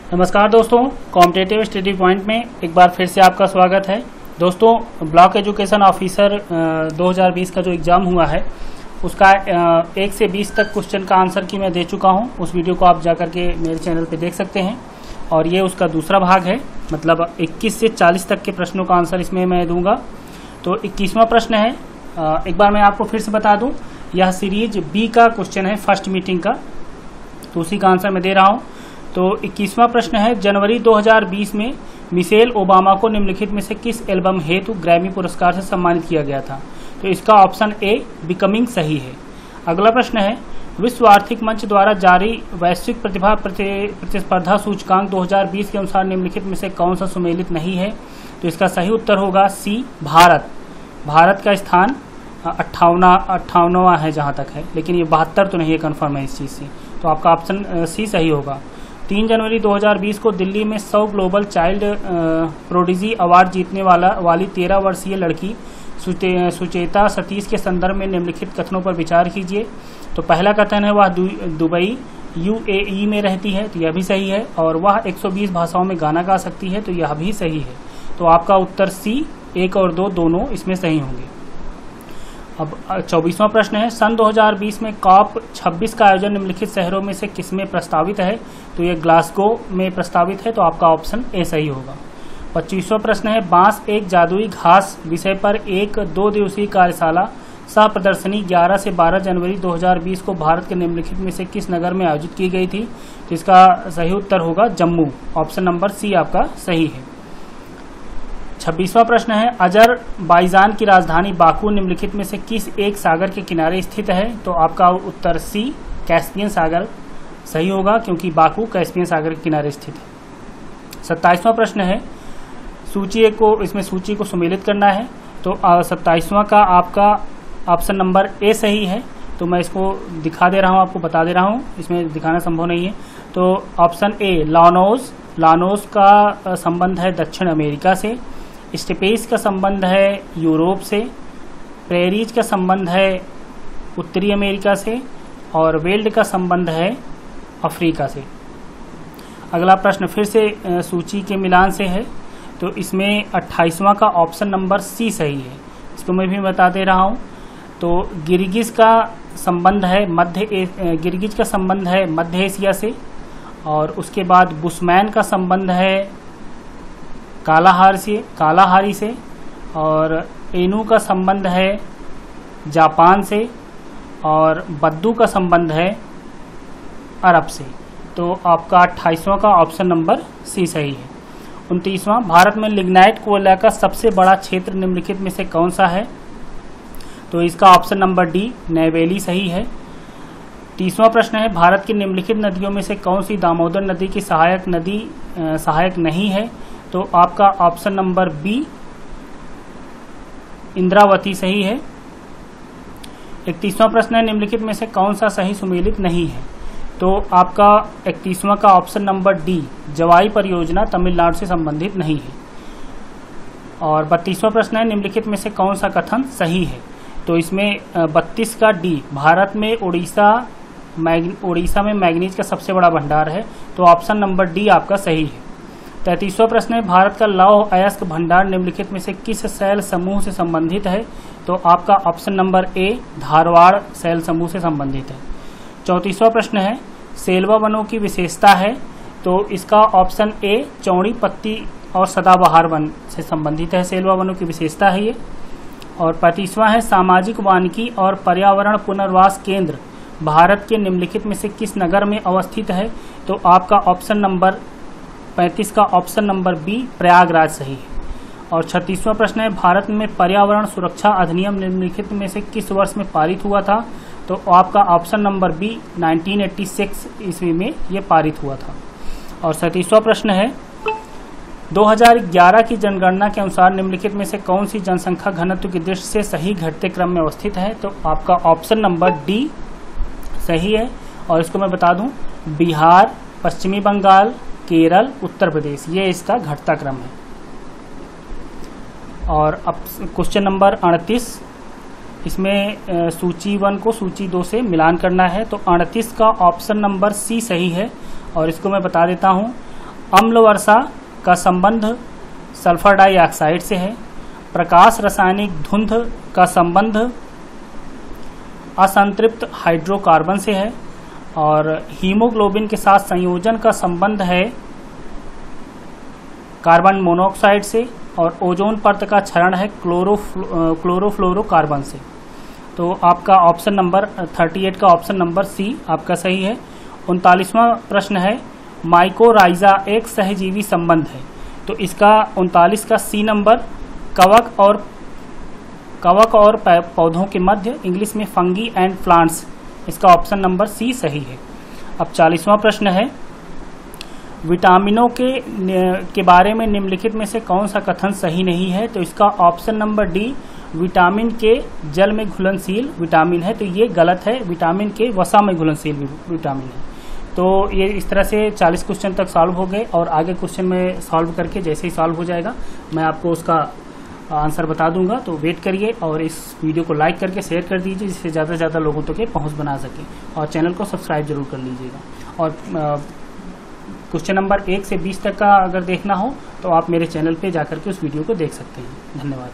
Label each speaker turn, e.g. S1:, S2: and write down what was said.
S1: नमस्कार दोस्तों, competitive study point में एक बार फिर से आपका स्वागत है। दोस्तों, ब्लॉक एजुकेशन ऑफिसर 2020 का जो एग्ज़ाम हुआ है उसका 1 से 20 तक क्वेश्चन का आंसर की मैं दे चुका हूं। उस वीडियो को आप जाकर के मेरे चैनल पे देख सकते हैं और ये उसका दूसरा भाग है, मतलब 21 से 40 तक के प्रश्नों का आंसर इसमें मैं दूंगा। तो 21वां प्रश्न है, एक बार मैं आपको फिर से बता दूं, यह सीरीज बी का क्वेश्चन है, फर्स्ट मीटिंग का, तो उसी का आंसर मैं दे रहा हूं। तो 21वां प्रश्न है, जनवरी 2020 में मिशेल ओबामा को निम्नलिखित में से किस एल्बम हेतु ग्रैमी पुरस्कार से सम्मानित किया गया था? तो इसका ऑप्शन ए बिकमिंग सही है। अगला प्रश्न है, विश्व आर्थिक मंच द्वारा जारी वैश्विक प्रतिभा प्रतिस्पर्धा सूचकांक 2020 के अनुसार निम्नलिखित में से कौन सा सुमेलित नहीं है? तो इसका सही उत्तर होगा सी, भारत। भारत का स्थान 58वां है जहां तक है, लेकिन ये 72 तो नहीं है, कन्फर्म है इस चीज से। तो आपका ऑप्शन सी सही होगा। 3 जनवरी 2020 को दिल्ली में 100 ग्लोबल चाइल्ड प्रोडिजी अवार्ड जीतने वाली 13 वर्षीय लड़की सुचेता सतीश के संदर्भ में निम्नलिखित कथनों पर विचार कीजिए। तो पहला कथन है, वह दुबई UAE में रहती है, तो यह भी सही है। और वह 120 भाषाओं में गाना गा सकती है, तो यह भी सही है। तो आपका उत्तर सी, 1 और 2 दोनों इसमें सही होंगे। अब 24वां प्रश्न है, सन 2020 में COP 26 का आयोजन निम्नलिखित शहरों में से किसमें प्रस्तावित है? तो ये ग्लासगो में प्रस्तावित है, तो आपका ऑप्शन ए सही होगा। 25वां प्रश्न है, बांस एक जादुई घास विषय पर एक 2 दिवसीय कार्यशाला सह प्रदर्शनी 11 से 12 जनवरी 2020 को भारत के निम्नलिखित में से किस नगर में आयोजित की गई थी? तो इसका सही उत्तर होगा जम्मू। ऑप्शन नंबर सी आपका सही है। 26वां प्रश्न है, अजरबैजान की राजधानी बाकू निम्नलिखित में से किस एक सागर के किनारे स्थित है? तो आपका उत्तर सी, कैस्पियन सागर सही होगा, क्योंकि बाकू कैस्पियन सागर के किनारे स्थित है। 27वां प्रश्न है, इसमें सूची को सुमेलित करना है। तो 27वां का आपका ऑप्शन नंबर ए सही है। तो मैं इसको दिखा दे रहा हूं, आपको बता दे रहा हूं, इसमें दिखाना संभव नहीं है। तो ऑप्शन ए लानोस का संबंध है दक्षिण अमेरिका से, स्टेपेस का संबंध है यूरोप से, प्रेरीज का संबंध है उत्तरी अमेरिका से, और वेल्ड का संबंध है अफ्रीका से। अगला प्रश्न फिर से सूची के मिलान से है, तो इसमें 28वां का ऑप्शन नंबर सी सही है। इसको मैं भी बता दे रहा हूं। तो गिरगिज का संबंध है मध्य एशिया से, और उसके बाद बुशमैन का संबंध है कालाहारी से, और एनू का संबंध है जापान से, और बद्दू का संबंध है अरब से। तो आपका 28वां का ऑप्शन नंबर सी सही है। 29वां, भारत में लिग्नाइट कोयला का सबसे बड़ा क्षेत्र निम्नलिखित में से कौन सा है? तो इसका ऑप्शन नंबर डी, नैवेली सही है। 30वां प्रश्न है, भारत की निम्नलिखित नदियों में से कौन सी दामोदर नदी की सहायक नहीं है? तो आपका ऑप्शन नंबर बी, इंद्रावती सही है। 31वां प्रश्न है, निम्नलिखित में से कौन सा सही सुमेलित नहीं है? तो आपका 31वां का ऑप्शन नंबर डी, जवाई परियोजना तमिलनाडु से संबंधित नहीं है। और 32वां प्रश्न है, निम्नलिखित में से कौन सा कथन सही है? तो इसमें 32 का डी, भारत में उड़ीसा में मैग्नीज का सबसे बड़ा भंडार है, तो ऑप्शन नंबर डी आपका सही है। 33वां प्रश्न है, भारत का लौह अयस्क भंडार निम्नलिखित में से किस शैल समूह से संबंधित है? तो आपका ऑप्शन नंबर ए, धारवाड़ शैल समूह से संबंधित है। 34वां प्रश्न है, सेल्वा वनों की विशेषता है? तो इसका ऑप्शन ए, चौड़ी पत्ती और सदाबहार वन से संबंधित है, सेल्वा वनों की विशेषता है ये। और 35वां है, सामाजिक वानिकी और पर्यावरण पुनर्वास केंद्र भारत के निम्नलिखित में से किस नगर में अवस्थित है? तो आपका ऑप्शन नंबर 35 का ऑप्शन नंबर बी, प्रयागराज सही है। और 36वां प्रश्न है, भारत में पर्यावरण सुरक्षा अधिनियम निम्नलिखित में से किस वर्ष में पारित हुआ था? तो आपका ऑप्शन नंबर बी, 1986 ईस्वी में ये पारित हुआ था। और 37वां प्रश्न है, 2011 की जनगणना के अनुसार निम्नलिखित में से कौन सी जनसंख्या घनत्व की दृष्टि से सही घटते क्रम में अवस्थित है? तो आपका ऑप्शन नंबर डी सही है। और इसको मैं बता दूं, बिहार, पश्चिमी बंगाल, केरल, उत्तर प्रदेश, ये इसका घटता क्रम है। और अब क्वेश्चन नंबर 38, इसमें सूची 1 को सूची 2 से मिलान करना है। तो 38 का ऑप्शन नंबर सी सही है। और इसको मैं बता देता हूँ, अम्ल वर्षा का संबंध सल्फर डाइऑक्साइड से है। प्रकाश रासायनिक धुंध का संबंध असंतृप्त हाइड्रोकार्बन से है। और हीमोग्लोबिन के साथ संयोजन का संबंध है कार्बन मोनोऑक्साइड से। और ओजोन परत का क्षरण है क्लोरोफ्लोरोकार्बन से। तो आपका ऑप्शन नंबर 38 का ऑप्शन नंबर सी आपका सही है। 39वां प्रश्न है, माइकोराइजा एक सहजीवी संबंध है। तो इसका 39 का सी नंबर कवक और पौधों के मध्य, इंग्लिश में फंगी एंड प्लांट्स, इसका ऑप्शन नंबर सी सही है। अब 40वां प्रश्न है, विटामिनों के बारे में निम्नलिखित में से कौन सा कथन सही नहीं है। तो इसका ऑप्शन नंबर डी, विटामिन के जल में घुलनशील विटामिन है, तो ये गलत है। विटामिन के वसा में घुलनशील विटामिन है। तो ये इस तरह से 40 क्वेश्चन तक सॉल्व हो गए और आगे क्वेश्चन में सॉल्व करके जैसे ही सॉल्व हो जाएगा मैं आपको उसका आंसर बता दूंगा। तो वेट करिए और इस वीडियो को लाइक करके शेयर कर दीजिए जिससे ज़्यादा से ज़्यादा लोगों तक पहुंच बना सके। और चैनल को सब्सक्राइब जरूर कर लीजिएगा। और क्वेश्चन नंबर 1 से 20 तक का अगर देखना हो तो आप मेरे चैनल पे जाकर के उस वीडियो को देख सकते हैं। धन्यवाद।